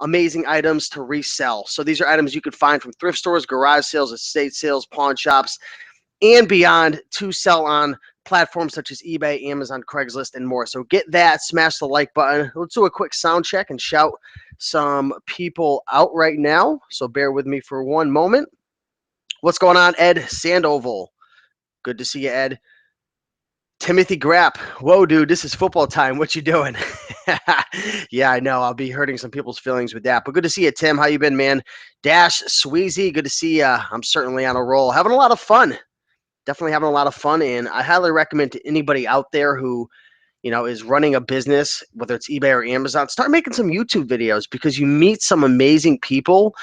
amazing items to resell. So these are items you could find from thrift stores, garage sales, estate sales, pawn shops, and beyond to sell on platforms such as eBay, Amazon, Craigslist, and more. So get that, smash the like button. Let's do a quick sound check and shout some people out right now. So bear with me for one moment. What's going on, Ed Sandoval? Good to see you, Ed. Timothy Grapp. Whoa, dude, this is football time. What you doing? Yeah, I know. I'll be hurting some people's feelings with that. But good to see you, Tim. How you been, man? Dash Sweezy, good to see you. I'm certainly on a roll. Having a lot of fun. Definitely having a lot of fun. And I highly recommend to anybody out there who, is running a business, whether it's eBay or Amazon, start making some YouTube videos because you meet some amazing people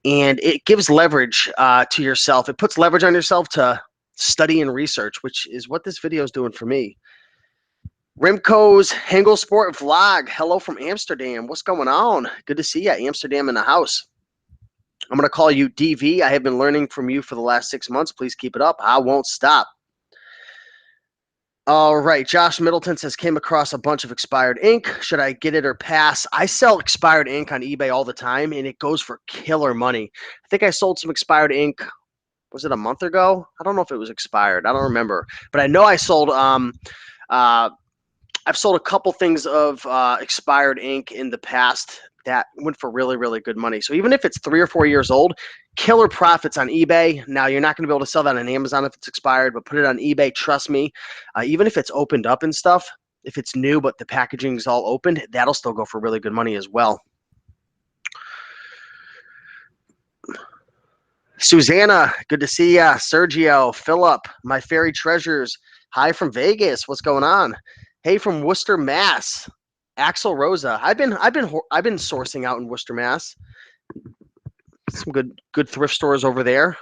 and it gives leverage to yourself. It puts leverage on yourself to study and research, which is what this video is doing for me. Rimco's Hengel Sport Vlog. Hello from Amsterdam. What's going on? Good to see you. Amsterdam in the house. I'm going to call you DV. I have been learning from you for the last 6 months. Please keep it up. I won't stop. All right. Josh Middleton says, came across a bunch of expired ink. Should I get it or pass? I sell expired ink on eBay all the time, and it goes for killer money. I think I sold some expired ink. Was it a month ago? I don't know if it was expired. I don't remember. But I know I sold I've sold a couple things of expired ink in the past that went for really, really good money. So even if it's 3 or 4 years old, killer profits on eBay. Now, you're not going to be able to sell that on Amazon if it's expired, but put it on eBay. Trust me, even if it's opened up and stuff, if it's new but the packaging is all opened, that'll still go for really good money as well. Susanna, good to see ya. Sergio, Philip, my fairy treasures. Hi from Vegas. What's going on? Hey from Worcester, Mass. Axel Rosa. I've been sourcing out in Worcester, Mass. Some good thrift stores over there.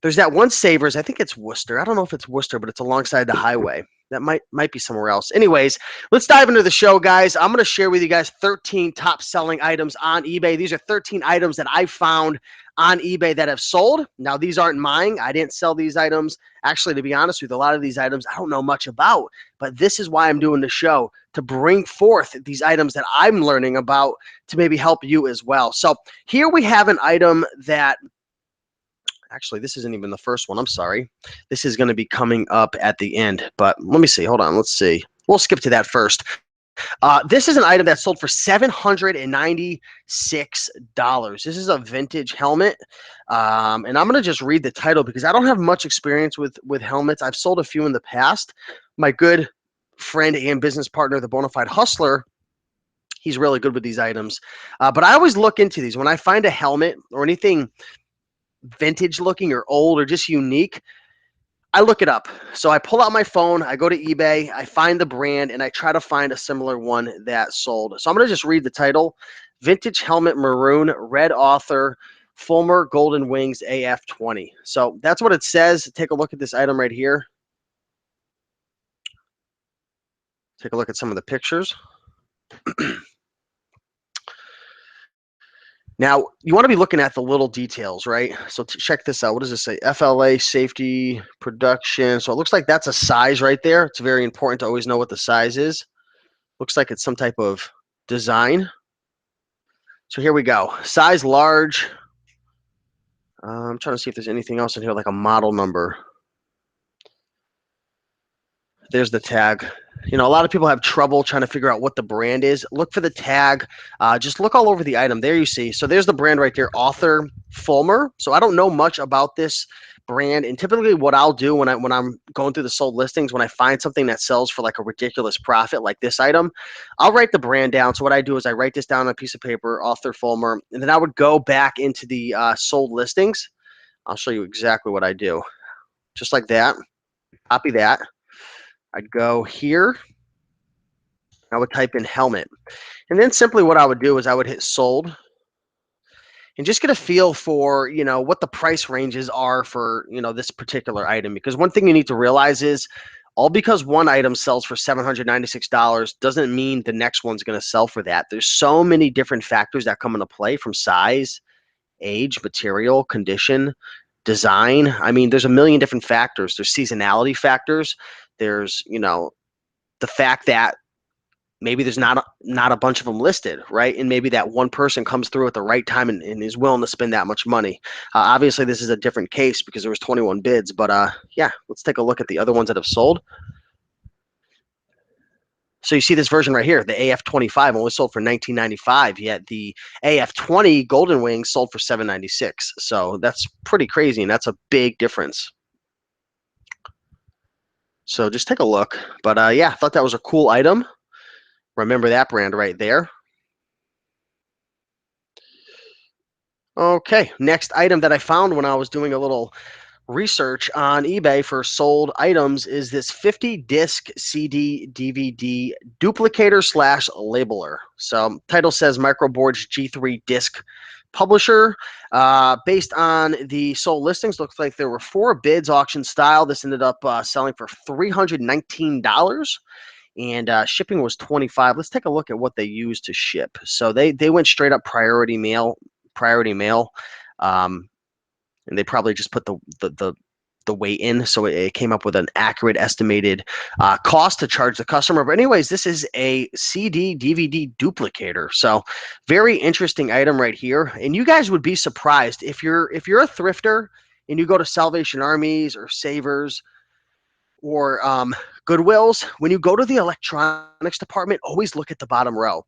There's that one Savers. I think it's Worcester. I don't know if it's Worcester, but it's alongside the highway. That might be somewhere else. Anyways, let's dive into the show, guys. I'm going to share with you guys 13 top selling items on eBay. These are 13 items that I found on eBay that have sold. Now, these aren't mine. I didn't sell these items. Actually, to be honest with you, a lot of these items I don't know much about, but this is why I'm doing the show, to bring forth these items that I'm learning about to maybe help you as well. So here we have an item that actually, this isn't even the first one. I'm sorry. This is going to be coming up at the end. But let me see. Hold on. Let's see. We'll skip to that first. This is an item that sold for $796. This is a vintage helmet. And I'm going to just read the title because I don't have much experience with helmets. I've sold a few in the past. My good friend and business partner, the Bonafide Hustler, he's really good with these items. But I always look into these. When I find a helmet or anything vintage looking or old or just unique, I look it up. So I pull out my phone, I go to eBay, I find the brand, and I try to find a similar one that sold. So I'm going to just read the title. Vintage Helmet Maroon, Red Author, Fulmer Golden Wings AF20. So that's what it says. Take a look at this item right here. Take a look at some of the pictures. Now, you want to be looking at the little details, right? So check this out. What does this say? FLA, safety, production. So it looks like that's a size right there. It's very important to always know what the size is. Looks like it's some type of design. So here we go. Size large. I'm trying to see if there's anything else in here, like a model number. There's the tag. A lot of people have trouble trying to figure out what the brand is. Look for the tag. Just look all over the item. There you see. So there's the brand right there, Author Fulmer. So I don't know much about this brand. And typically what I'll do when I'm going through the sold listings, when I find something that sells for like a ridiculous profit like this item, I'll write the brand down. So what I do is I write this down on a piece of paper, Author Fulmer, and then I would go back into the sold listings. I'll show you exactly what I do. Just like that. Copy that. I'd go here. I would type in helmet. And then simply what I would do is I would hit sold and just get a feel for, what the price ranges are for, this particular item. Because one thing you need to realize is all because one item sells for $796 doesn't mean the next one's going to sell for that. There's so many different factors that come into play, from size, age, material, condition, design. I mean, there's a million different factors. There's seasonality factors. There's, the fact that maybe there's not a bunch of them listed, right? And maybe that one person comes through at the right time and is willing to spend that much money. Obviously, this is a different case because there was 21 bids, but yeah, let's take a look at the other ones that have sold. So you see this version right here, the AF25 only sold for $19.95, yet the AF20 Golden Wings sold for $7.96. So that's pretty crazy, and that's a big difference. So just take a look. But yeah, I thought that was a cool item. Remember that brand right there. Okay, next item that I found when I was doing a little research on eBay for sold items is this 50 disc CD DVD duplicator slash labeler. So title says Microboards G3 disc publisher. Based on the sold listings, looks like there were 4 bids auction style. This ended up selling for $319. And shipping was $25. Let's take a look at what they used to ship. So they went straight up priority mail, um, and they probably just put the weight in, so it came up with an accurate estimated cost to charge the customer. But anyways, this is a CD DVD duplicator, so very interesting item right here. And you guys would be surprised if you're a thrifter and you go to Salvation Armies or Savers or Goodwills. When you go to the electronics department, always look at the bottom row.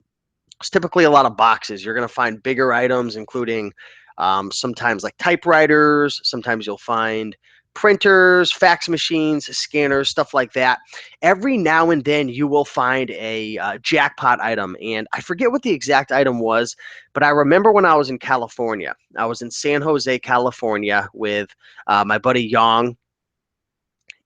It's typically a lot of boxes. You're going to find bigger items, including sometimes like typewriters. Sometimes you'll find printers, fax machines, scanners, stuff like that. Every now and then you will find a jackpot item. And I forget what the exact item was, but I remember when I was in California. I was in San Jose, California with my buddy Yong,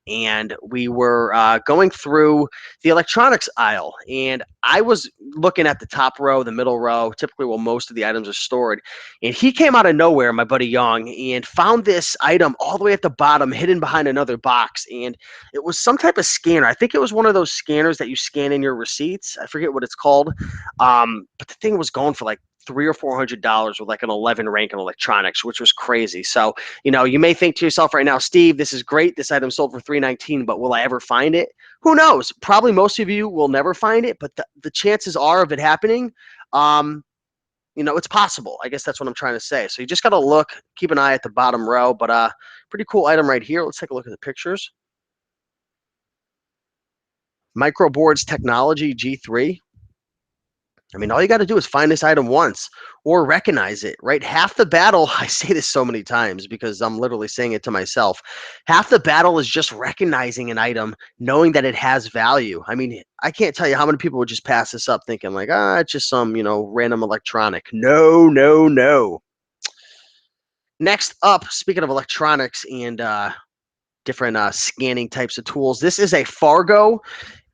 and we were going through the electronics aisle, and I was looking at the top row, the middle row, typically where most of the items are stored. And he came out of nowhere, my buddy Young, and found this item all the way at the bottom, hidden behind another box. And it was some type of scanner. I think it was one of those scanners that you scan in your receipts. I forget what it's called. But the thing was going for like $300 or $400 with like an 11 rank in electronics, which was crazy. So, you may think to yourself right now, Steve, this is great. This item sold for $319, but will I ever find it? Who knows? Probably most of you will never find it, but the chances are of it happening, it's possible. I guess that's what I'm trying to say. So you just got to look, keep an eye at the bottom row, but pretty cool item right here. Let's take a look at the pictures. Microboards Technology G3. I mean, all you got to do is find this item once or recognize it, right? Half the battle, I say this so many times because I'm literally saying it to myself. Half the battle is just recognizing an item, knowing that it has value. I mean, I can't tell you how many people would just pass this up thinking like, it's just some, random electronic. No, no, no. Next up, speaking of electronics and different scanning types of tools, this is a Fargo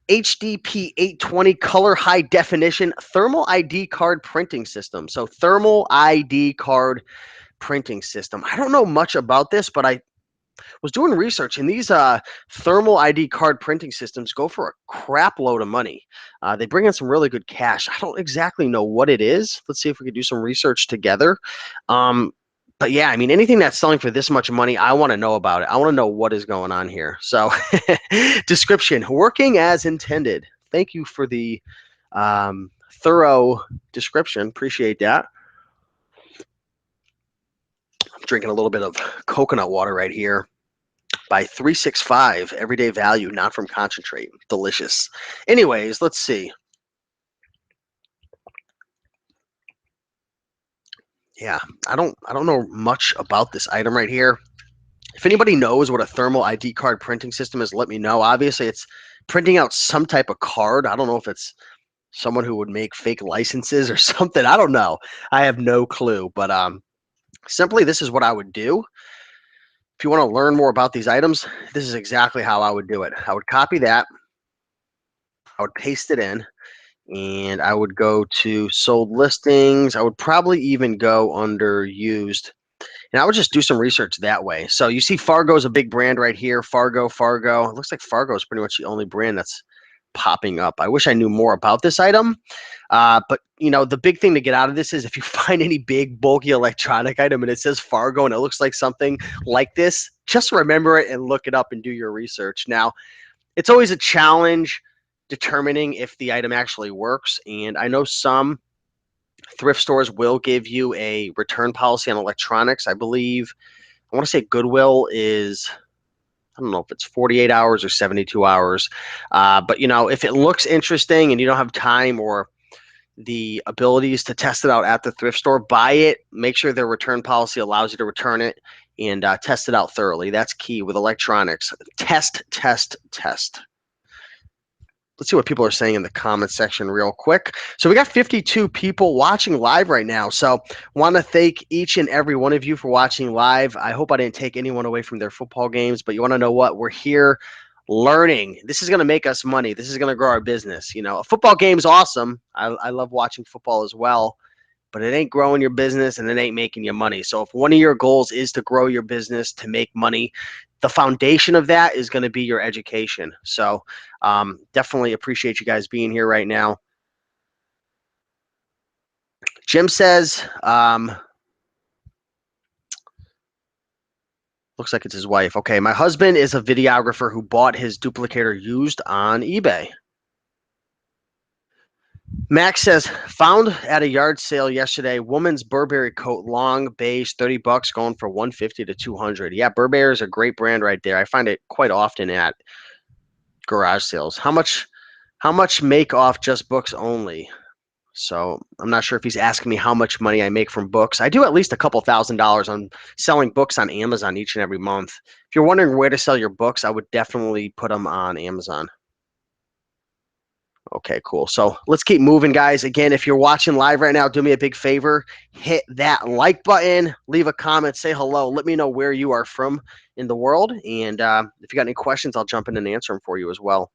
HDP 820 color high definition thermal ID card printing system. So thermal ID card printing system. I don't know much about this, but I was doing research, and these thermal ID card printing systems go for a crap load of money. They bring in some really good cash. I don't exactly know what it is. Let's see if we could do some research together. But yeah, I mean, anything that's selling for this much money, I want to know about it. I want to know what is going on here. So, description: working as intended. Thank you for the thorough description. Appreciate that. I'm drinking a little bit of coconut water right here by 365 Everyday Value, not from concentrate. Delicious. Anyways, let's see. Yeah, I don't know much about this item right here. If anybody knows what a thermal ID card printing system is, let me know. Obviously, it's printing out some type of card. I don't know if it's someone who would make fake licenses or something. I don't know. I have no clue. But simply, this is what I would do. If you want to learn more about these items, this is exactly how I would do it. I would copy that. I would paste it in. And I would go to sold listings. I would probably even go under used. And I would just do some research that way. So you see Fargo is a big brand right here. Fargo. It looks like Fargo is pretty much the only brand that's popping up. I wish I knew more about this item. But, the big thing to get out of this is if you find any big, bulky electronic item and it says Fargo and it looks like something like this, just remember it and look it up and do your research. Now, it's always a challenge determining if the item actually works. And I know some thrift stores will give you a return policy on electronics. I believe, I want to say Goodwill is, I don't know if it's 48 hours or 72 hours. But, you know, if it looks interesting and you don't have time or the abilities to test it out at the thrift store, buy it, make sure their return policy allows you to return it, and test it out thoroughly. That's key with electronics. Test, test, test. Let's see what people are saying in the comments section real quick. So we got 52 people watching live right now. So want to thank each and every one of you for watching live. I hope I didn't take anyone away from their football games, but you want to know what? We're here learning. This is going to make us money. This is going to grow our business. You know, a football game is awesome. I love watching football as well, but it ain't growing your business and it ain't making you money. So if one of your goals is to grow your business, to make money, the foundation of that is going to be your education. So definitely appreciate you guys being here right now. Jim says, looks like it's his wife. Okay, my husband is a videographer who bought his duplicator used on eBay. Max says, found at a yard sale yesterday, woman's Burberry coat, long beige, $30, going for 150 to 200. Yeah, Burberry is a great brand right there. I find it quite often at garage sales. How much make off just books only? So I'm not sure if he's asking me how much money I make from books. I do at least a couple $1,000s on selling books on Amazon each and every month. If you're wondering where to sell your books, I would definitely put them on Amazon. Okay, cool. So let's keep moving, guys. Again, if you're watching live right now, do me a big favor. Hit that like button, leave a comment, say hello. Let me know where you are from in the world. And if you got any questions, I'll jump in and answer them for you as well.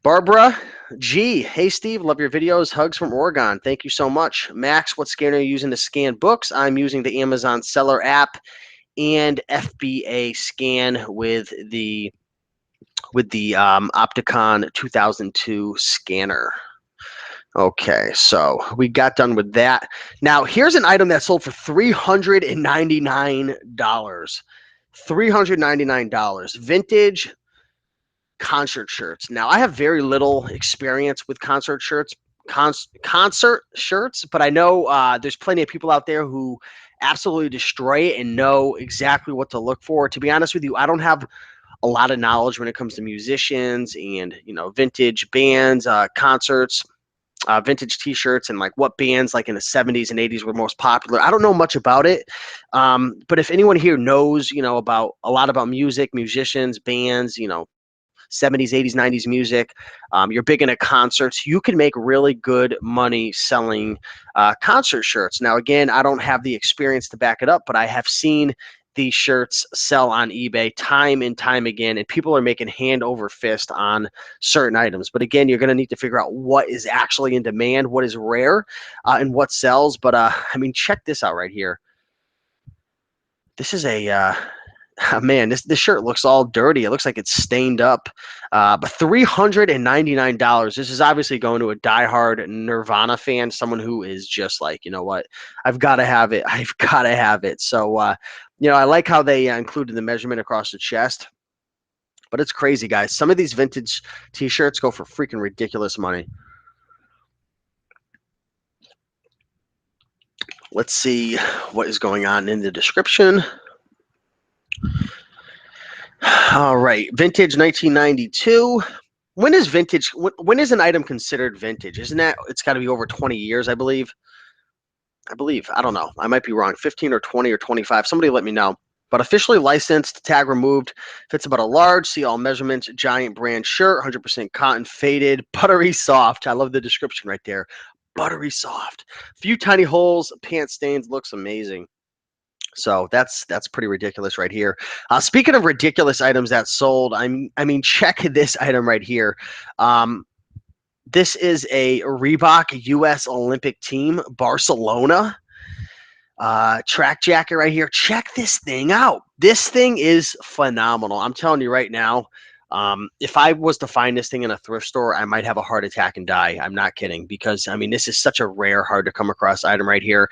Barbara G. Hey, Steve. Love your videos. Hugs from Oregon. Thank you so much. Max, what scanner are you using to scan books? I'm using the Amazon Seller app and FBA scan with the Opticon 2002 scanner. Okay, so we got done with that. Now, here's an item that sold for $399. $399. Vintage concert shirts. Now, I have very little experience with concert shirts, but I know there's plenty of people out there who absolutely destroy it and know exactly what to look for. To be honest with you, I don't have a lot of knowledge when it comes to musicians and, you know, vintage bands, concerts, vintage t-shirts, and like what bands like in the 70s and 80s were most popular. I don't know much about it. But if anyone here knows, you know, about a lot about music, musicians, bands, you know, 70s, 80s, 90s music, you're big into concerts, you can make really good money selling concert shirts. Now, again, I don't have the experience to back it up, but I have seen these shirts sell on eBay time and time again, and people are making hand over fist on certain items. But again, you're going to need to figure out what is actually in demand, what is rare, and what sells. But I mean, check this out right here. This is a man, this shirt looks all dirty. It looks like it's stained up. But $399. This is obviously going to a diehard Nirvana fan, someone who is just like, you know what, I've got to have it. I've got to have it. So, you know, I like how they included the measurement across the chest. But it's crazy, guys. Some of these vintage T-shirts go for freaking ridiculous money. Let's see what is going on in the description. All right, vintage 1992. When is vintage? When is an item considered vintage? Isn't that, it's got to be over 20 years, I believe. I don't know. I might be wrong. 15 or 20 or 25. Somebody let me know. But officially licensed, tag removed, fits about a large, see all measurements, giant brand shirt, 100% cotton, faded, buttery soft. I love the description right there. Buttery soft. Few tiny holes, pant stains, looks amazing. So that's pretty ridiculous right here. Speaking of ridiculous items that sold, I mean, check this item right here. This is a Reebok U.S. Olympic team, Barcelona track jacket right here. Check this thing out. This thing is phenomenal. I'm telling you right now. If I was to find this thing in a thrift store, I might have a heart attack and die. I'm not kidding, because I mean, this is such a rare, hard to come across item right here.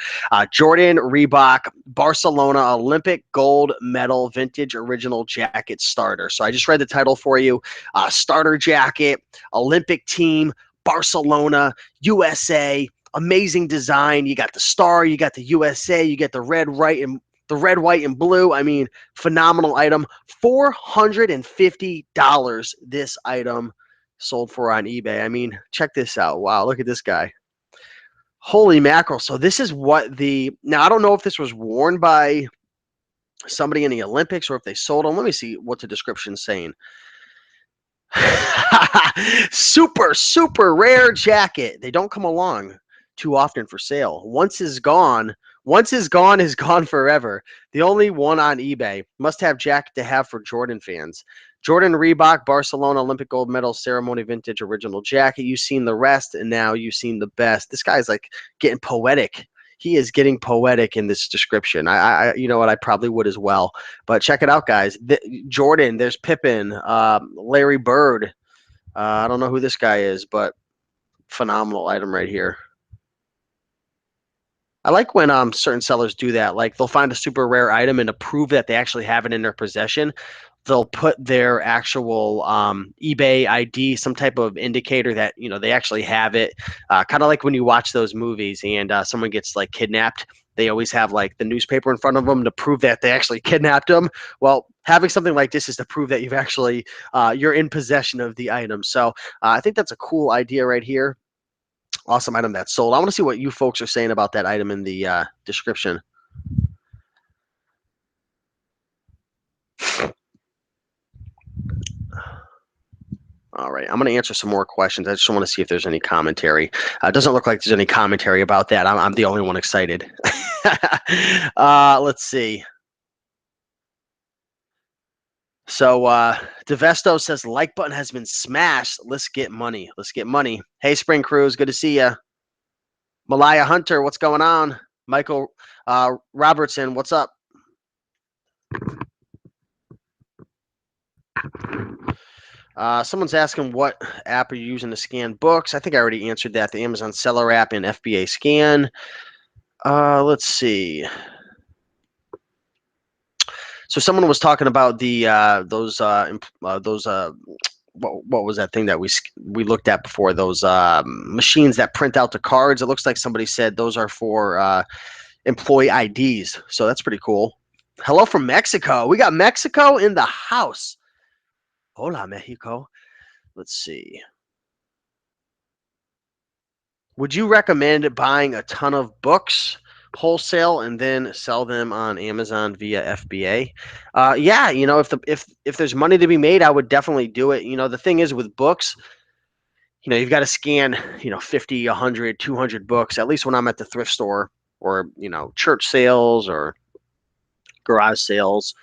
Jordan Reebok Barcelona Olympic gold medal vintage original jacket starter. So I just read the title for you. Starter jacket, Olympic team, Barcelona, USA. Amazing design. You got the star, you got the USA, you get the red, white, and blue. I mean, phenomenal item. $450 this item sold for on eBay. I mean, check this out. Wow, look at this guy. Holy mackerel. So this is what now I don't know if this was worn by somebody in the Olympics or if they sold them. Let me see what the description's saying. Super, super rare jacket. They don't come along too often for sale. Once is gone is gone forever. The only one on eBay. Must have jacket to have for Jordan fans. Jordan Reebok Barcelona Olympic gold medal ceremony vintage original jacket. You've seen the rest, and now you've seen the best. This guy's like getting poetic. He is getting poetic in this description. I you know what? I probably would as well. But check it out, guys. Jordan, there's Pippen, Larry Bird. I don't know who this guy is, but phenomenal item right here. I like when certain sellers do that. Like they'll find a super rare item, and to prove that they actually have it in their possession, they'll put their actual eBay ID, some type of indicator that they actually have it. Kind of like when you watch those movies and someone gets like kidnapped. They always have like the newspaper in front of them to prove that they actually kidnapped them. Well, having something like this is to prove that you've actually you're in possession of the item. So I think that's a cool idea right here. Awesome item that's sold. I want to see what you folks are saying about that item in the description. All right, I'm going to answer some more questions. I just want to see if there's any commentary. It doesn't look like there's any commentary about that. I'm the only one excited. Let's see. So Devesto says like button has been smashed. Let's get money. Let's get money. Hey, Spring Cruise, good to see you. Malaya Hunter, what's going on? Michael Robertson, what's up? Someone's asking what app are you using to scan books. I think I already answered that. The Amazon Seller app and FBA Scan. Let's see. So someone was talking about the what was that thing that we looked at before? Those machines that print out the cards. It looks like somebody said those are for employee IDs. So that's pretty cool. Hello from Mexico. We got Mexico in the house. Hola, Mexico. Let's see. Would you recommend buying a ton of books wholesale and then sell them on Amazon via FBA? Yeah, if there's money to be made, I would definitely do it. The thing is with books, you've got to scan, 50, 100, 200 books, at least when I'm at the thrift store or, church sales or garage sales.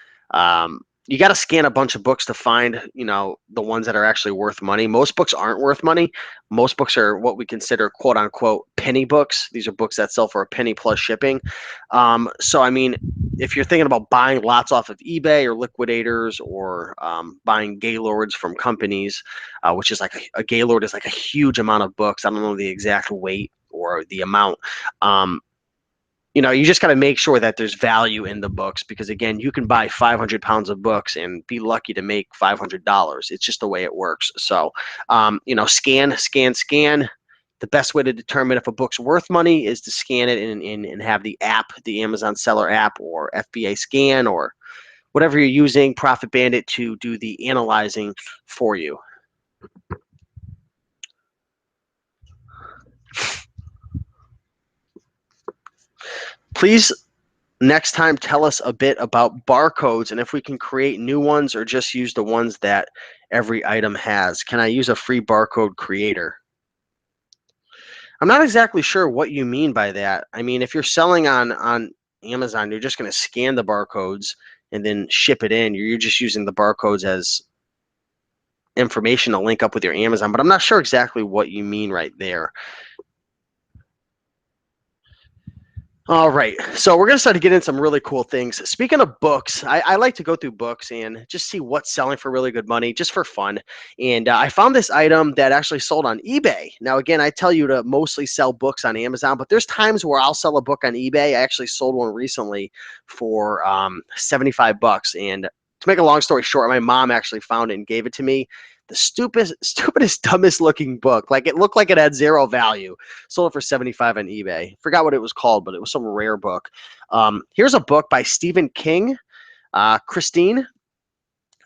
You got to scan a bunch of books to find, the ones that are actually worth money. Most books aren't worth money. Most books are what we consider quote unquote penny books. These are books that sell for a penny plus shipping. So, I mean, if you're thinking about buying lots off of eBay or liquidators or buying Gaylords from companies, which is like a Gaylord is like a huge amount of books. I don't know the exact weight or the amount. You just got to make sure that there's value in the books because, again, you can buy 500 pounds of books and be lucky to make $500. It's just the way it works. So, scan. The best way to determine if a book's worth money is to scan it and have the app, the Amazon Seller app or FBA Scan or whatever you're using, Profit Bandit, to do the analyzing for you. Please, next time, tell us a bit about barcodes and if we can create new ones or just use the ones that every item has. Can I use a free barcode creator? I'm not exactly sure what you mean by that. I mean, if you're selling on Amazon, you're just going to scan the barcodes and then ship it in. You're just using the barcodes as information to link up with your Amazon, but I'm not sure exactly what you mean right there. All right. So we're going to start to get in some really cool things. Speaking of books, I like to go through books and just see what's selling for really good money, just for fun. And I found this item that actually sold on eBay. Now, again, I tell you to mostly sell books on Amazon, but there's times where I'll sell a book on eBay. I actually sold one recently for 75 bucks. And to make a long story short, my mom actually found it and gave it to me. The stupidest, dumbest looking book. Like it looked like it had zero value. Sold it for 75 on eBay. Forgot what it was called, but it was some rare book. Here's a book by Stephen King, Christine,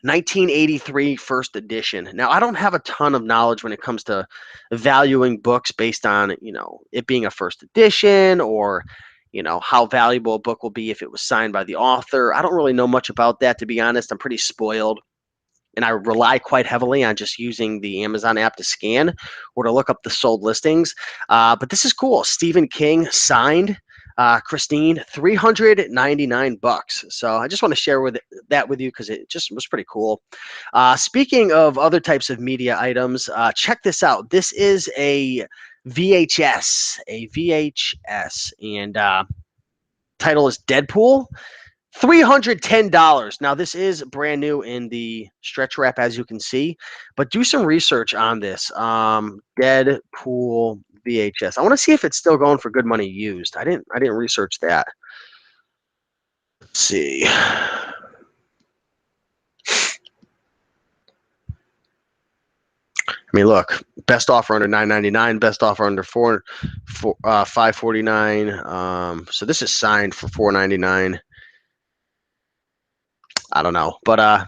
1983 first edition. Now, I don't have a ton of knowledge when it comes to valuing books based on, it being a first edition or, how valuable a book will be if it was signed by the author. I don't really know much about that, to be honest. I'm pretty spoiled and I rely quite heavily on just using the Amazon app to scan or to look up the sold listings. But this is cool. Stephen King signed Christine, 399 bucks. So I just want to share that with you because it just was pretty cool. Speaking of other types of media items, check this out. This is a VHS, and title is Deadpool. $310. Now, this is brand new in the stretch wrap, as you can see, but do some research on this. Deadpool VHS. I want to see if it's still going for good money used. I didn't research that. Let's see. I mean, look, best offer under $9.99, best offer under $549. So this is signed for $4.99. I don't know, but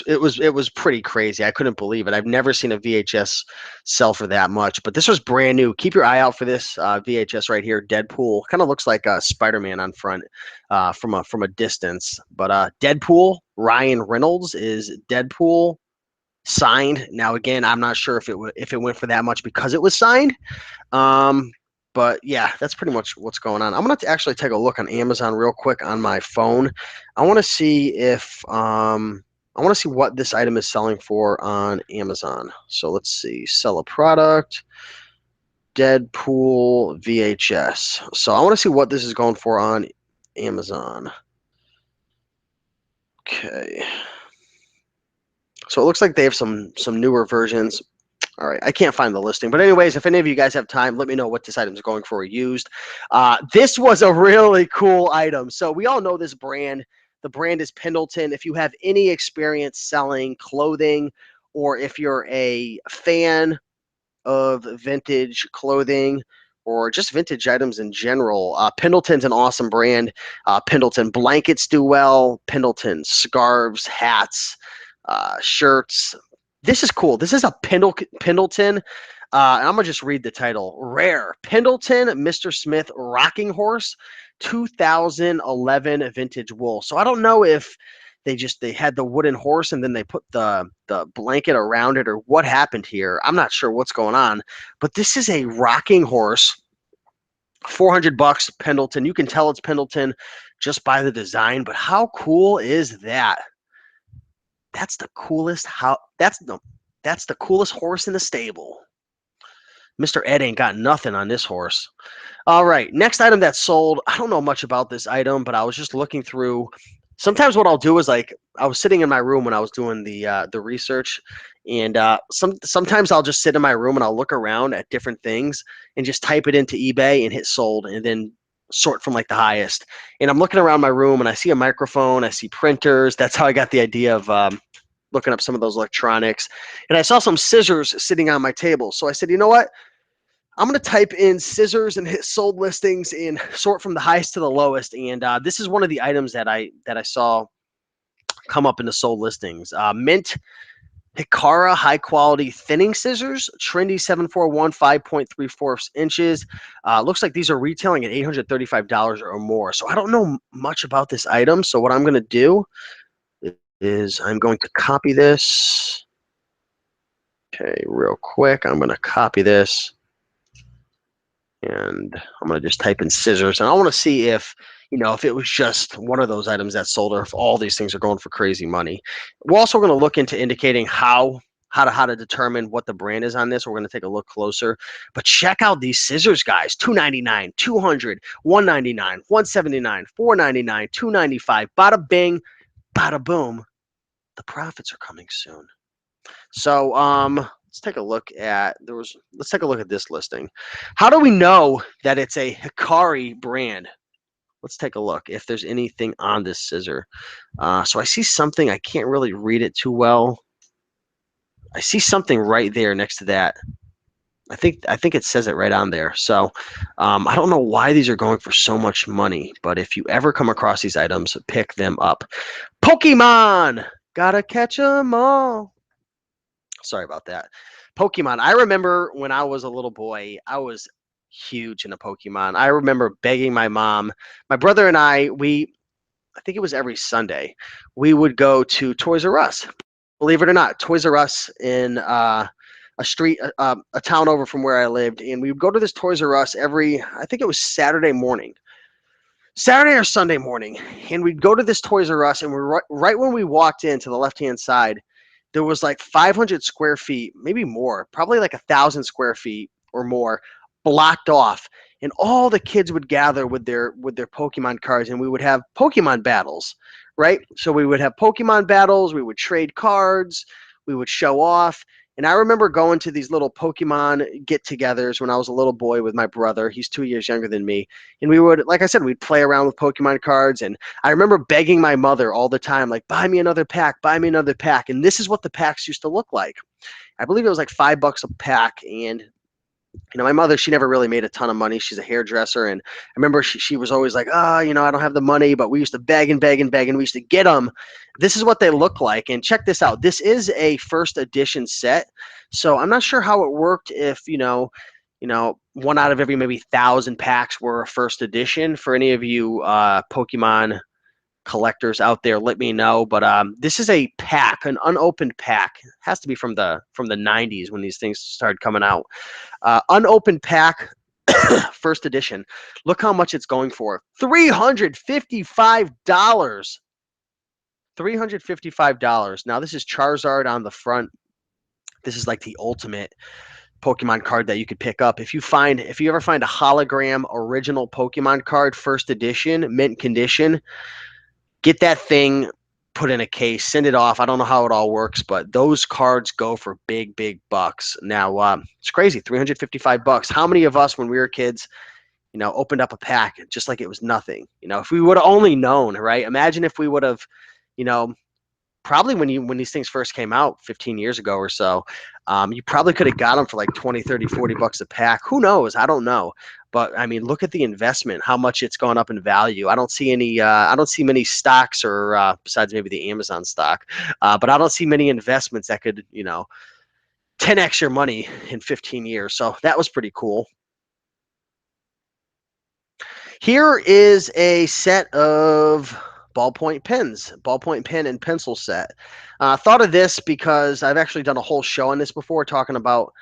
it was pretty crazy. I couldn't believe it. I've never seen a VHS sell for that much, but this was brand new. Keep your eye out for this VHS right here. Deadpool kind of looks like Spider-Man on front from a distance, but Deadpool. Ryan Reynolds is Deadpool signed. Now again, I'm not sure if it went for that much because it was signed. But yeah, that's pretty much what's going on. I'm going to actually take a look on Amazon real quick on my phone. I want to see if I want to see what this item is selling for on Amazon. So let's see, sell a product, Deadpool VHS. So I want to see what this is going for on Amazon. Okay. So it looks like they have some newer versions. All right, I can't find the listing. But anyways, if any of you guys have time, let me know what this item is going for used. This was a really cool item. So we all know this brand. The brand is Pendleton. If you have any experience selling clothing or if you're a fan of vintage clothing or just vintage items in general, Pendleton's an awesome brand. Pendleton blankets do well. Pendleton scarves, hats, shirts. This is cool. This is a Pendleton. And I'm going to just read the title. Rare. Pendleton Mr. Smith Rocking Horse 2011 vintage wool. So I don't know if they had the wooden horse and then they put the blanket around it or what happened here. I'm not sure what's going on. But this is a rocking horse. 400 bucks Pendleton. You can tell it's Pendleton just by the design, but how cool is that? That's the coolest that's the coolest horse in the stable. Mr. Ed ain't got nothing on this horse. All right, next item that sold. I don't know much about this item, but I was just looking through. Sometimes what I'll do is like I was sitting in my room when I was doing the research, and sometimes I'll just sit in my room and I'll look around at different things and just type it into eBay and hit sold, and then sort from like the highest. And I'm looking around my room and I see a microphone, I see printers. That's how I got the idea of looking up some of those electronics. And I saw some scissors sitting on my table. So I said, you know what? I'm going to type in scissors and hit sold listings and sort from the highest to the lowest. And this is one of the items that I saw come up in the sold listings. Mint Hikara high quality thinning scissors, trendy 741, 5.34 inches. Looks like these are retailing at $835 or more. So I don't know much about this item. So what I'm going to do is I'm going to copy this. Okay, real quick, I'm going to copy this. And I'm going to just type in scissors. And I want to see if, if it was just one of those items that sold or if all these things are going for crazy money. We're also going to look into indicating how how to determine what the brand is on this. We're going to take a look closer. But check out these scissors, guys. $299, $200, $199, $179, $499, $295. Bada bing, bada boom. The profits are coming soon. So let's take a look at let's take a look at this listing. How do we know that it's a Hikari brand? Let's take a look if there's anything on this scissor. So I see something. I can't really read it too well. I see something right there next to that. I think it says it right on there. So I don't know why these are going for so much money, but if you ever come across these items, pick them up. Pokemon, gotta catch 'em all. Sorry about that. Pokemon. I remember when I was a little boy, I was huge into Pokemon. I remember begging my mom, my brother and I think it was every Sunday, we would go to Toys R Us. Believe it or not, Toys R Us in a town over from where I lived, and we would go to this Toys R Us I think it was Saturday or Sunday morning, and we'd go to this Toys R Us, and right when we walked in to the left-hand side, there was like 500 square feet, maybe more, probably like 1,000 square feet or more, blocked off, and all the kids would gather with their Pokemon cards, and we would have Pokemon battles, right? So we would have Pokemon battles, we would trade cards, we would show off. And I remember going to these little Pokemon get-togethers when I was a little boy with my brother. He's 2 years younger than me, and we would, like I said, we'd play around with Pokemon cards. And I remember begging my mother all the time, like, buy me another pack, buy me another pack. And this is what the packs used to look like. I believe it was like $5 a pack. And my mother, she never really made a ton of money. She's a hairdresser, and I remember she was always like, I don't have the money, but we used to beg and beg and beg, and we used to get them. This is what they look like, and check this out. This is a first edition set, so I'm not sure how it worked if, one out of every maybe 1,000 packs were a first edition. For any of you Pokemon collectors out there, let me know. But this is a pack, an unopened pack. It has to be from the 90s when these things started coming out. Unopened pack, first edition. Look how much it's going for. $355. $355. Now this is Charizard on the front. This is like the ultimate Pokemon card that you could pick up. If you ever find a hologram original Pokemon card, first edition, mint condition, get that thing put in a case, send it off. I don't know how it all works, but those cards go for big, big bucks. Now, it's crazy, $355. How many of us, when we were kids, opened up a pack just like it was nothing? If we would have only known, right? Imagine if we would have, probably when these things first came out 15 years ago or so, you probably could have got them for like 20, 30, 40 bucks a pack. Who knows? I don't know. But I mean, look at the investment, how much it's gone up in value. I don't see many stocks, or besides maybe the Amazon stock, but I don't see many investments that could, 10x your money in 15 years. So that was pretty cool. Here is a set of ballpoint pens, ballpoint pen and pencil set. Thought of this because I've actually done a whole show on this before, talking about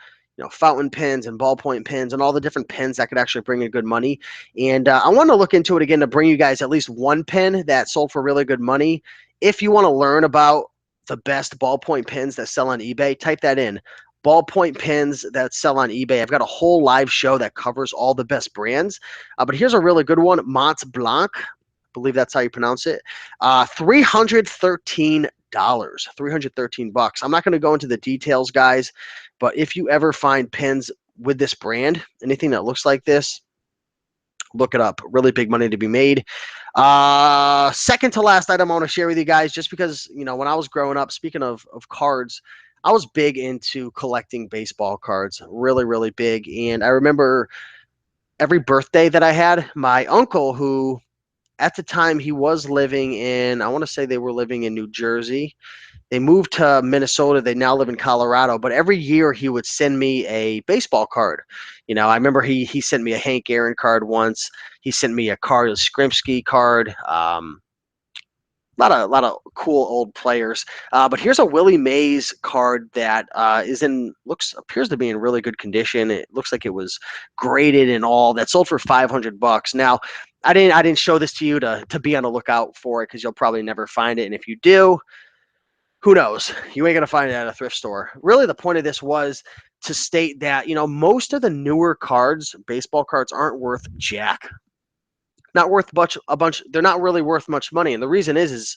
fountain pens and ballpoint pens and all the different pens that could actually bring in good money. And I want to look into it again to bring you guys at least one pen that sold for really good money. If you want to learn about the best ballpoint pens that sell on eBay, type that in. Ballpoint pens that sell on eBay. I've got a whole live show that covers all the best brands. But here's a really good one, Mont Blanc. I believe that's how you pronounce it. $313. $313. I'm not going to go into the details, guys, but if you ever find pens with this brand, anything that looks like this, look it up. Really big money to be made. Second to last item I want to share with you guys, just because, when I was growing up, speaking of cards, I was big into collecting baseball cards, really, really big. And I remember every birthday that I had, my uncle, who at the time he was living in, I want to say they were living in New Jersey. They moved to Minnesota. They now live in Colorado. But every year he would send me a baseball card. I remember he sent me a Hank Aaron card once. He sent me a Carl Yastrzemski card. A lot of cool old players. But here's a Willie Mays card that appears to be in really good condition. It looks like it was graded and all. That sold for $500. Now, I didn't show this to you to be on the lookout for it, because you'll probably never find it. And if you do, Who knows? You ain't going to find it at a thrift store. Really, the point of this was to state that, most of the newer cards, baseball cards, aren't worth jack. Not worth much, a bunch. They're not really worth much money. And the reason is,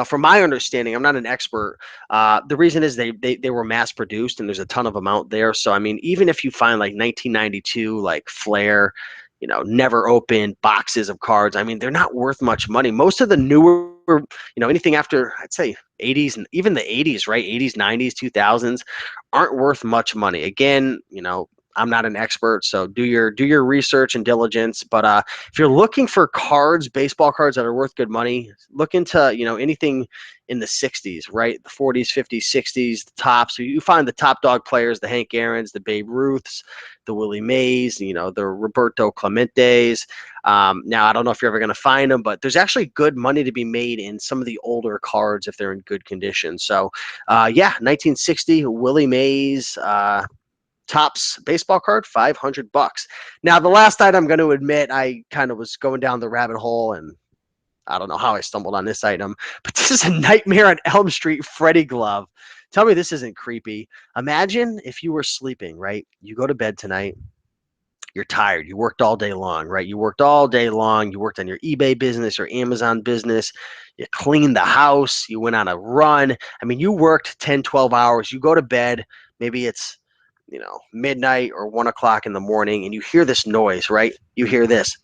from my understanding, I'm not an expert. The reason is they were mass produced and there's a ton of them out there. So, I mean, even if you find like 1992, like Flair, never opened boxes of cards, I mean, they're not worth much money. Most of the newer, anything after, I'd say 80s and even the 80s, right? 80s, 90s, 2000s aren't worth much money. Again, I'm not an expert, so do your research and diligence. But if you're looking for cards, baseball cards that are worth good money, look into anything in the 60s, right? The 40s, 50s, 60s, the tops. So you find the top dog players, the Hank Aaron's, the Babe Ruths, the Willie Mays, the Roberto Clementes. Now I don't know if you're ever going to find them, but there's actually good money to be made in some of the older cards if they're in good condition. So 1960 Willie Mays. Tops baseball card, $500. Now, the last item I'm going to admit, I kind of was going down the rabbit hole, and I don't know how I stumbled on this item, but this is a Nightmare on Elm Street Freddy glove. Tell me this isn't creepy. Imagine if you were sleeping, right? You go to bed tonight. You're tired. You worked all day long, right? You worked all day long. You worked on your eBay business or Amazon business. You cleaned the house. You went on a run. I mean, you worked 10, 12 hours. You go to bed. Maybe it's midnight or 1 o'clock in the morning, and you hear this noise, right? You hear this.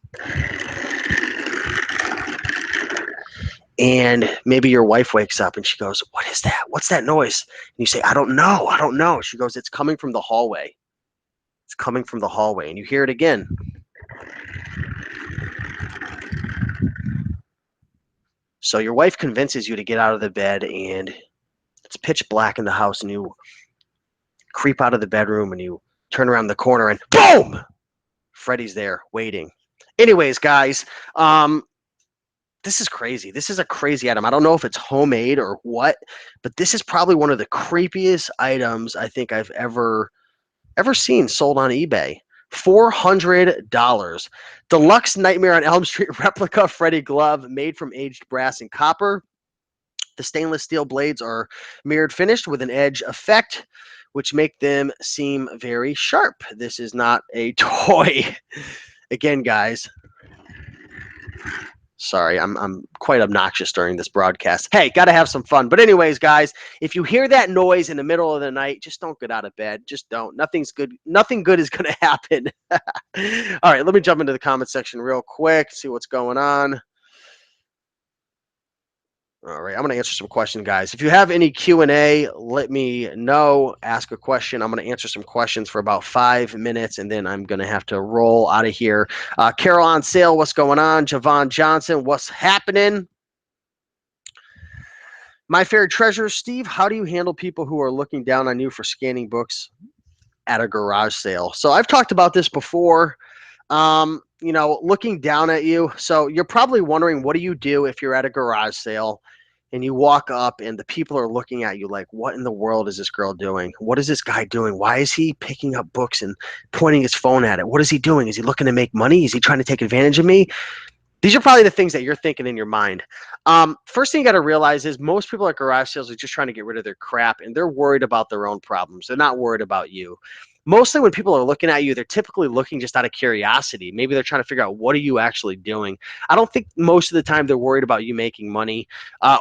And maybe your wife wakes up and she goes, "What is that? What's that noise?" And you say, I don't know. She goes, "It's coming from the hallway. It's coming from the hallway." And you hear it again. So your wife convinces you to get out of the bed, and it's pitch black in the house, and you creep out of the bedroom and you turn around the corner and boom! Freddy's there waiting. Anyways, guys, this is crazy. This is a crazy item. I don't know if it's homemade or what, but this is probably one of the creepiest items I think I've ever seen sold on eBay. $400. Deluxe Nightmare on Elm Street replica Freddy glove made from aged brass and copper. The stainless steel blades are mirrored finished with an edge effect, which make them seem very sharp. This is not a toy. Again, guys, sorry, I'm quite obnoxious during this broadcast. Hey, got to have some fun. But anyways, guys, if you hear that noise in the middle of the night, just don't get out of bed. Just don't. Nothing's good. Nothing good is going to happen. All right, let me jump into the comment section real quick, see what's going on. All right, I'm going to answer some questions, guys. If you have any Q&A, let me know. Ask a question. I'm going to answer some questions for about 5 minutes, and then I'm going to have to roll out of here. Carol on sale, what's going on? Javon Johnson, what's happening? My fair treasure, Steve, how do you handle people who are looking down on you for scanning books at a garage sale? So I've talked about this before. Looking down at you. So you're probably wondering, what do you do if you're at a garage sale and you walk up and the people are looking at you like, what in the world is this girl doing? What is this guy doing? Why is he picking up books and pointing his phone at it? What is he doing? Is he looking to make money? Is he trying to take advantage of me? These are probably the things that you're thinking in your mind. First thing you got to realize is most people at garage sales are just trying to get rid of their crap, and they're worried about their own problems. They're not worried about you. Mostly when people are looking at you, they're typically looking just out of curiosity. Maybe they're trying to figure out, what are you actually doing? I don't think most of the time they're worried about you making money.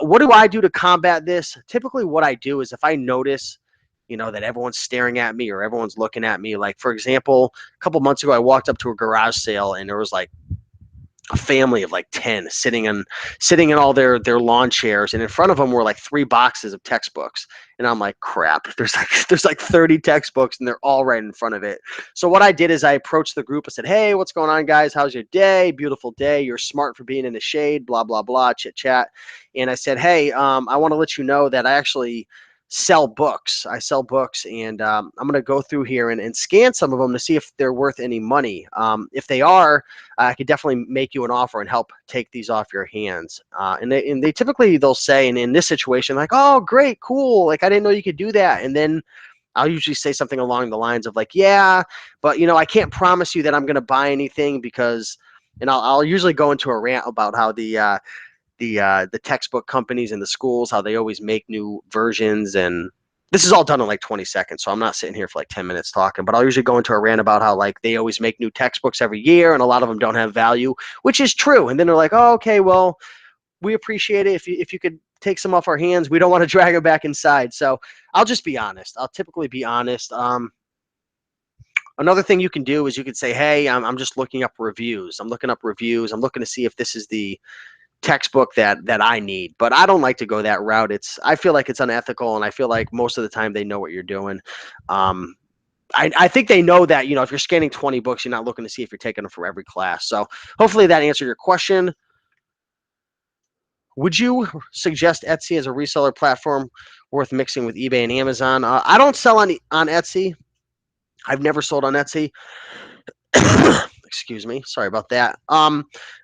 What do I do to combat this? Typically what I do is if I notice that everyone's staring at me or everyone's looking at me, like for example, a couple months ago, I walked up to a garage sale and there was like a family of like 10 sitting in all their lawn chairs, and in front of them were like 3 boxes of textbooks, and I'm like, crap, there's like 30 textbooks and they're all right in front of it. So what I did is I approached the group. I said, "Hey, what's going on, guys? How's your day? Beautiful day. You're smart for being in the shade, blah blah blah, chit chat." And I said, "Hey, I want to let you know that I actually sell books. I sell books, and I'm going to go through here and scan some of them to see if they're worth any money. If they are, I could definitely make you an offer and help take these off your hands." And they typically, they'll say, and in this situation, like, "Oh, great, cool. Like, I didn't know you could do that." And then I'll usually say something along the lines of like, "Yeah, but I can't promise you that I'm going to buy anything because," and I'll usually go into a rant about how the textbook companies and the schools, how they always make new versions, and this is all done in like 20 seconds. So I'm not sitting here for like 10 minutes talking, but I'll usually go into a rant about how like they always make new textbooks every year and a lot of them don't have value, which is true. And then they're like, oh, okay, well, we appreciate it if you could take some off our hands. We don't want to drag them back inside. So I'll just be honest. I'll typically be honest. Another thing you can do is you could say, hey, I'm just looking up reviews. I'm looking up reviews. I'm looking to see if this is the textbook that I need. But I don't like to go that route. I feel like it's unethical, and I feel like most of the time they know what you're doing. I think they know that, if you're scanning 20 books, you're not looking to see if you're taking them for every class. So hopefully that answered your question. Would you suggest Etsy as a reseller platform worth mixing with eBay and Amazon? I don't sell on Etsy. I've never sold on Etsy. Excuse me. Sorry about that.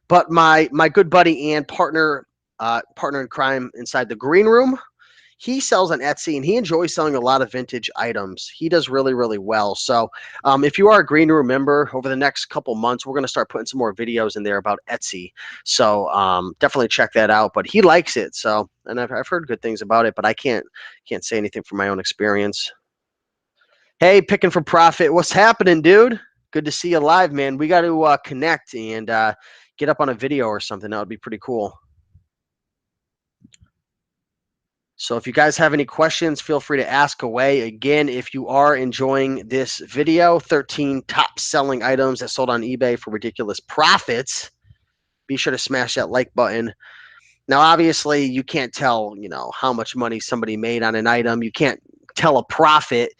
But my good buddy and partner in crime inside the green room, he sells on Etsy and he enjoys selling a lot of vintage items. He does really, really well. So if you are a green room member, over the next couple months, we're going to start putting some more videos in there about Etsy. So definitely check that out. But he likes it. So, and I've heard good things about it, but I can't say anything from my own experience. Hey, Picking for Profit, what's happening, dude? Good to see you live, man. We got to connect and get up on a video or something. That would be pretty cool. So if you guys have any questions, feel free to ask away. Again, if you are enjoying this video, 13 top selling items that sold on eBay for ridiculous profits, be sure to smash that like button. Now, obviously, you can't tell, how much money somebody made on an item. You can't tell a profit,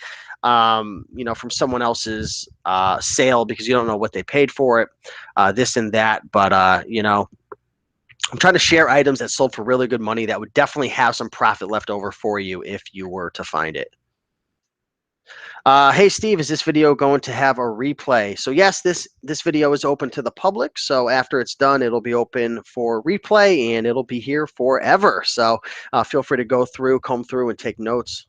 from someone else's sale because you don't know what they paid for it, this and that. But, I'm trying to share items that sold for really good money that would definitely have some profit left over for you if you were to find it. Hey, Steve, is this video going to have a replay? So yes, this video is open to the public. So after it's done, it'll be open for replay and it'll be here forever. So feel free to go through, comb through and take notes.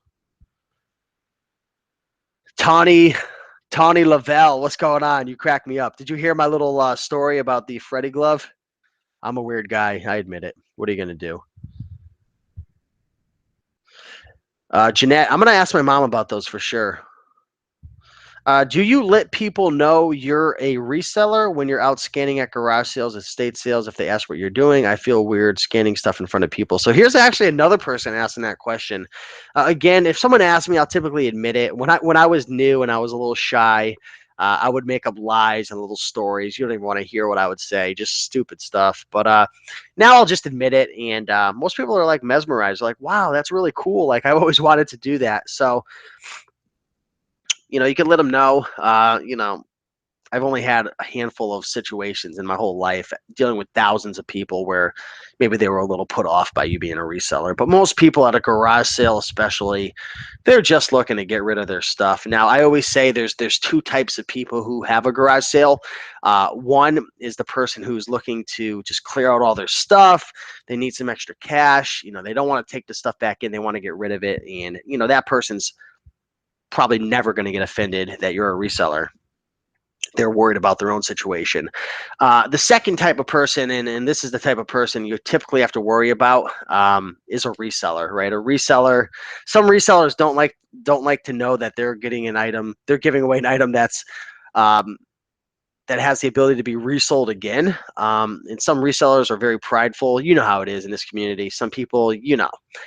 Tawny Lavelle, what's going on? You cracked me up. Did you hear my little story about the Freddy glove? I'm a weird guy. I admit it. What are you going to do? Jeanette, I'm going to ask my mom about those for sure. Do you let people know you're a reseller when you're out scanning at garage sales, estate sales? If they ask what you're doing, I feel weird scanning stuff in front of people. So here's actually another person asking that question. Again, if someone asks me, I'll typically admit it. When I was new and I was a little shy, I would make up lies and little stories. You don't even want to hear what I would say, just stupid stuff. But now I'll just admit it, and most people are like mesmerized. They're like, wow, that's really cool. Like I've always wanted to do that. So you can let them know. I've only had a handful of situations in my whole life dealing with thousands of people where maybe they were a little put off by you being a reseller. But most people at a garage sale, especially, they're just looking to get rid of their stuff. Now, I always say there's two types of people who have a garage sale. One is the person who's looking to just clear out all their stuff. They need some extra cash. They don't want to take the stuff back in. They want to get rid of it. And, that person's probably never going to get offended that you're a reseller. They're worried about their own situation. The second type of person, and this is the type of person you typically have to worry about, is a reseller, right? A reseller. Some resellers don't like to know that they're getting an item. They're giving away an item that's that has the ability to be resold again. And some resellers are very prideful. You know how it is in this community. Some people,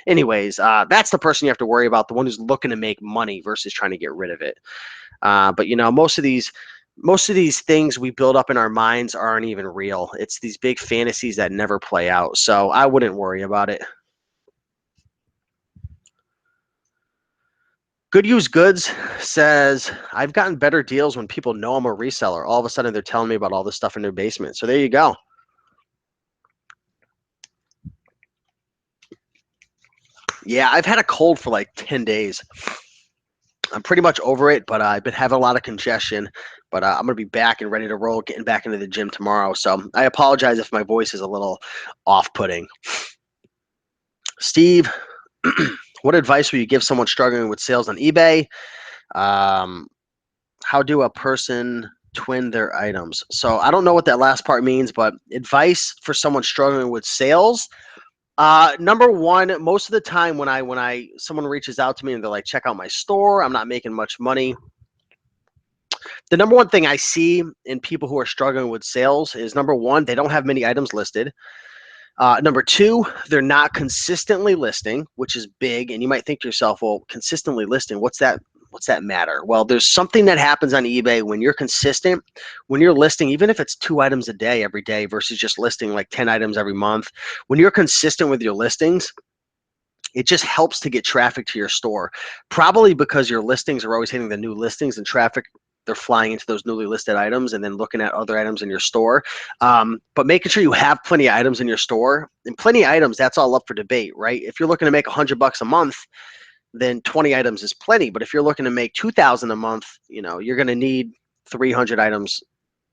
Anyways, that's the person you have to worry about, the one who's looking to make money versus trying to get rid of it. But most of these things we build up in our minds aren't even real. It's these big fantasies that never play out. So I wouldn't worry about it. Good Used Goods says, I've gotten better deals when people know I'm a reseller. All of a sudden, they're telling me about all this stuff in their basement. So there you go. Yeah, I've had a cold for like 10 days. I'm pretty much over it, but I've been having a lot of congestion. But I'm going to be back and ready to roll, getting back into the gym tomorrow. So I apologize if my voice is a little off-putting. Steve, what advice would you give someone struggling with sales on eBay? How do a person twin their items. So I don't know what that last part means, but advice for someone struggling with sales. Number one, most of the time when someone reaches out to me and they're like, check out my store, I'm not making much money. The number one thing I see in people who are struggling with sales is number one, they don't have many items listed. Number two, they're not consistently listing, which is big. And you might think to yourself, well, consistently listing, what's that? What's that matter? Well, there's something that happens on eBay when you're consistent, when you're listing, even if it's 2 items a day every day versus just listing like 10 items every month. When you're consistent with your listings, it just helps to get traffic to your store. Probably because your listings are always hitting the new listings and traffic, they're flying into those newly listed items and then looking at other items in your store. But making sure you have plenty of items in your store, and plenty of items, that's all up for debate, right? If you're looking to make $100 a month, then 20 items is plenty. But if you're looking to make 2,000 a month, you're going to need 300 items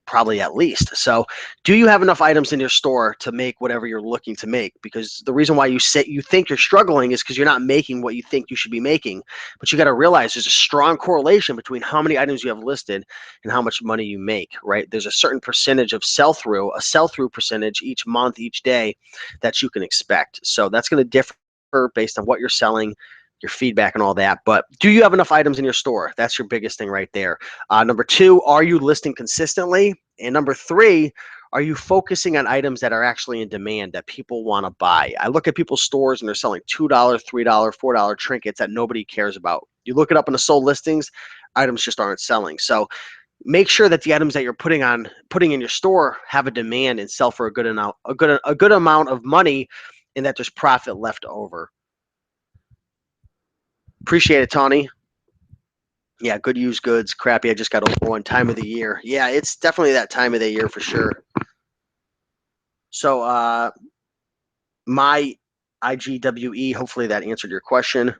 probably at least. So do you have enough items in your store to make whatever you're looking to make? Because the reason why you think you're struggling is because you're not making what you think you should be making. But you got to realize there's a strong correlation between how many items you have listed and how much money you make, right? There's a certain percentage of sell-through, a sell-through percentage each month, each day that you can expect. So that's going to differ based on what you're selling, your feedback and all that. But do you have enough items in your store? That's your biggest thing right there. Number two, are you listing consistently? And number three, are you focusing on items that are actually in demand that people want to buy? I look at people's stores and they're selling $2, $3, $4 trinkets that nobody cares about. You look it up in the sold listings, items just aren't selling. So make sure that the items that you're putting in your store have a demand and sell for a good amount of money, and that there's profit left over. Appreciate it, Tawny. Yeah, good used goods. Crappy, I just got over one. Time of the year. Yeah, it's definitely that time of the year for sure. So my IGWE, hopefully that answered your question.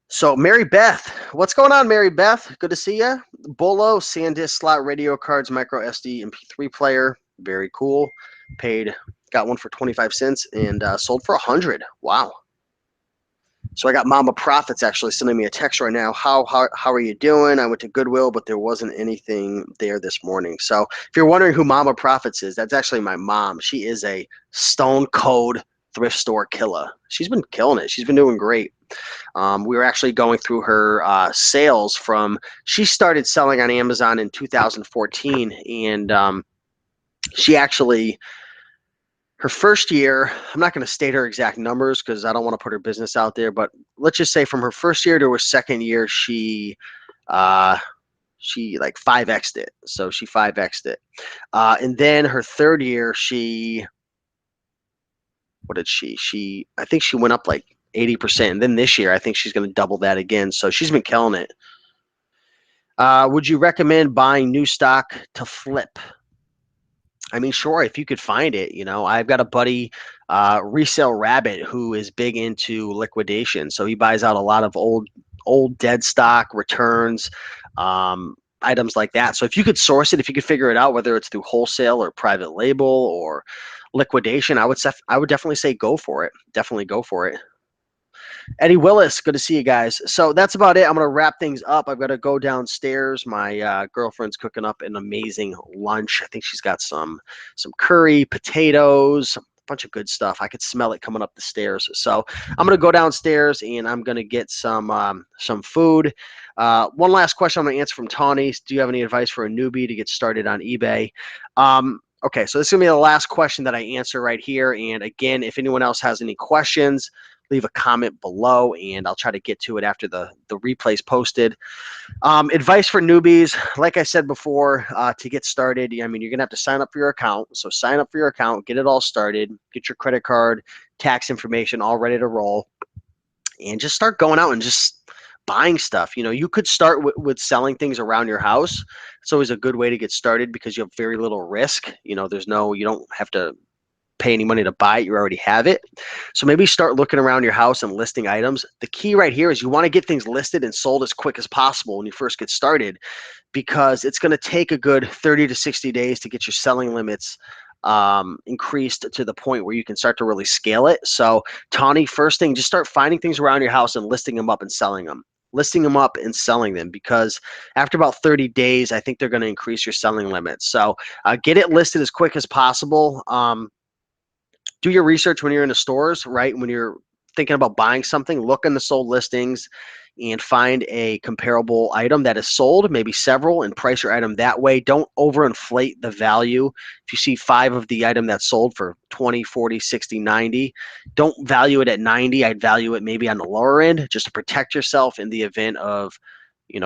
So Mary Beth, what's going on, Mary Beth? Good to see you. Bolo, SanDisk slot radio cards, micro SD MP3 player. Very cool. Got one for 25 cents and sold for 100. Wow. So I got Mama Profits actually sending me a text right now. How are you doing? I went to Goodwill, but there wasn't anything there this morning. So if you're wondering who Mama Profits is, that's actually my mom. She is a stone cold thrift store killer. She's been killing it. She's been doing great. We were actually going through her sales she started selling on Amazon in 2014, and she actually, her first year, I'm not going to state her exact numbers because I don't want to put her business out there, but let's just say from her first year to her second year, she like 5x'd it. So she 5x'd it. And then her third year, what did she, I think she went up like 80%. And then this year, I think she's going to double that again. So she's been killing it. Would you recommend buying new stock to flip? I mean, sure, if you could find it. I've got a buddy, Resale Rabbit, who is big into liquidation. So he buys out a lot of old dead stock, returns, items like that. So if you could source it, if you could figure it out, whether it's through wholesale or private label or liquidation, I would definitely say go for it. Definitely go for it. Eddie Willis, good to see you guys. So that's about it. I'm going to wrap things up. I've got to go downstairs. My girlfriend's cooking up an amazing lunch. I think she's got some curry, potatoes, a bunch of good stuff. I could smell it coming up the stairs. So I'm going to go downstairs and I'm going to get some food. One last question I'm going to answer from Tawny. Do you have any advice for a newbie to get started on eBay? Okay, so this is going to be the last question that I answer right here. And again, if anyone else has any questions, leave a comment below and I'll try to get to it after the replay's posted. Advice for newbies, like I said before, to get started, I mean, you're going to have to sign up for your account. So sign up for your account, get it all started, get your credit card, tax information all ready to roll, and just start going out and just buying stuff. You could start with selling things around your house. It's always a good way to get started because you have very little risk. You don't have to pay any money to buy it. You already have it. So maybe start looking around your house and listing items. The key right here is you want to get things listed and sold as quick as possible when you first get started, because it's going to take a good 30 to 60 days to get your selling limits increased to the point where you can start to really scale it. So Tawny, first thing, just start finding things around your house and listing them up and selling them. listing them up and selling them, because after about 30 days, I think they're going to increase your selling limits. So get it listed as quick as possible. Do your research when you're in the stores, right? When you're thinking about buying something, look in the sold listings and find a comparable item that is sold, maybe several, and price your item that way. Don't overinflate the value. If you see 5 of the item that's sold for 20, 40, 60, 90, don't value it at 90. I'd value it maybe on the lower end just to protect yourself in the event of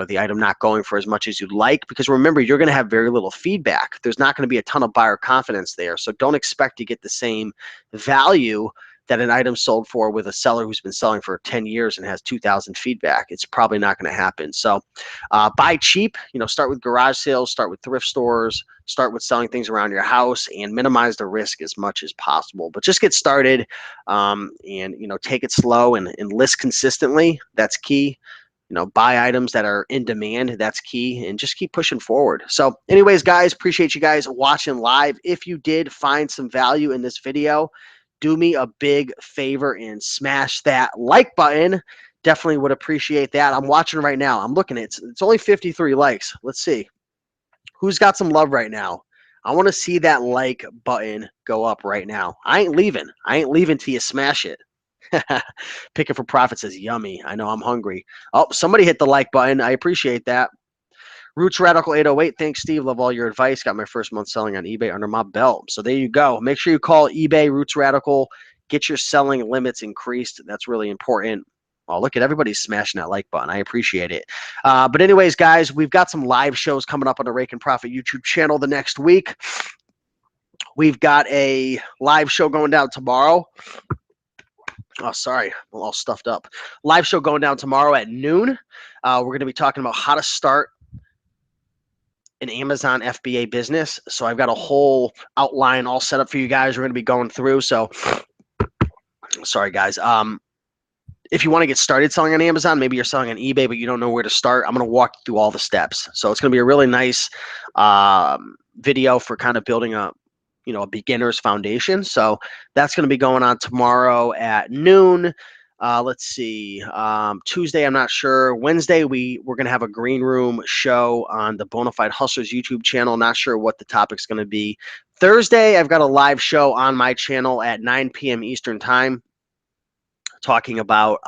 the item not going for as much as you'd like, because remember, you're going to have very little feedback. There's not going to be a ton of buyer confidence there. So don't expect to get the same value that an item sold for with a seller who's been selling for 10 years and has 2,000 feedback. It's probably not going to happen. So buy cheap, start with garage sales, start with thrift stores, start with selling things around your house, and minimize the risk as much as possible. But just get started, and take it slow and list consistently. That's key. Buy items that are in demand. That's key, and just keep pushing forward. So anyways, guys, appreciate you guys watching live. If you did find some value in this video, do me a big favor and smash that like button. Definitely would appreciate that. I'm watching right now. I'm looking at it's only 53 likes. Let's see who's got some love right now. I want to see that like button go up right now. I ain't leaving till you smash it. Picking for Profit says yummy. I know I'm hungry. Oh, somebody hit the like button. I appreciate that. Roots Radical 808. Thanks, Steve. Love all your advice. Got my first month selling on eBay under my belt. So there you go. Make sure you call eBay Roots Radical. Get your selling limits increased. That's really important. Oh, look at everybody smashing that like button. I appreciate it. But anyways, guys, we've got some live shows coming up on the Rake and Profit YouTube channel the next week. We've got a live show going down tomorrow. Oh, sorry, I'm all stuffed up. Live show going down tomorrow at noon. We're going to be talking about how to start an Amazon FBA business. So I've got a whole outline all set up for you guys. We're going to be going through. So sorry, guys. If you want to get started selling on Amazon, maybe you're selling on eBay, but you don't know where to start, I'm going to walk you through all the steps. So it's going to be a really nice video for kind of building a beginner's foundation. So that's going to be going on tomorrow at noon. Let's see. Tuesday, I'm not sure. Wednesday, we're going to have a green room show on the Bonafide Hustlers YouTube channel. Not sure what the topic's going to be. Thursday, I've got a live show on my channel at 9 p.m. Eastern time, talking about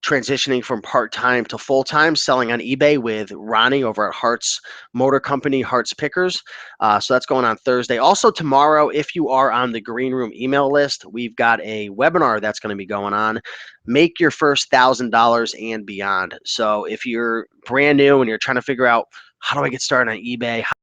transitioning from part-time to full-time, selling on eBay with Ronnie over at Hart's Motor Company, Hart's Pickers. So that's going on Thursday. Also tomorrow, if you are on the Green Room email list, we've got a webinar that's going to be going on. Make your first $1,000 and beyond. So if you're brand new and you're trying to figure out, how do I get started on eBay?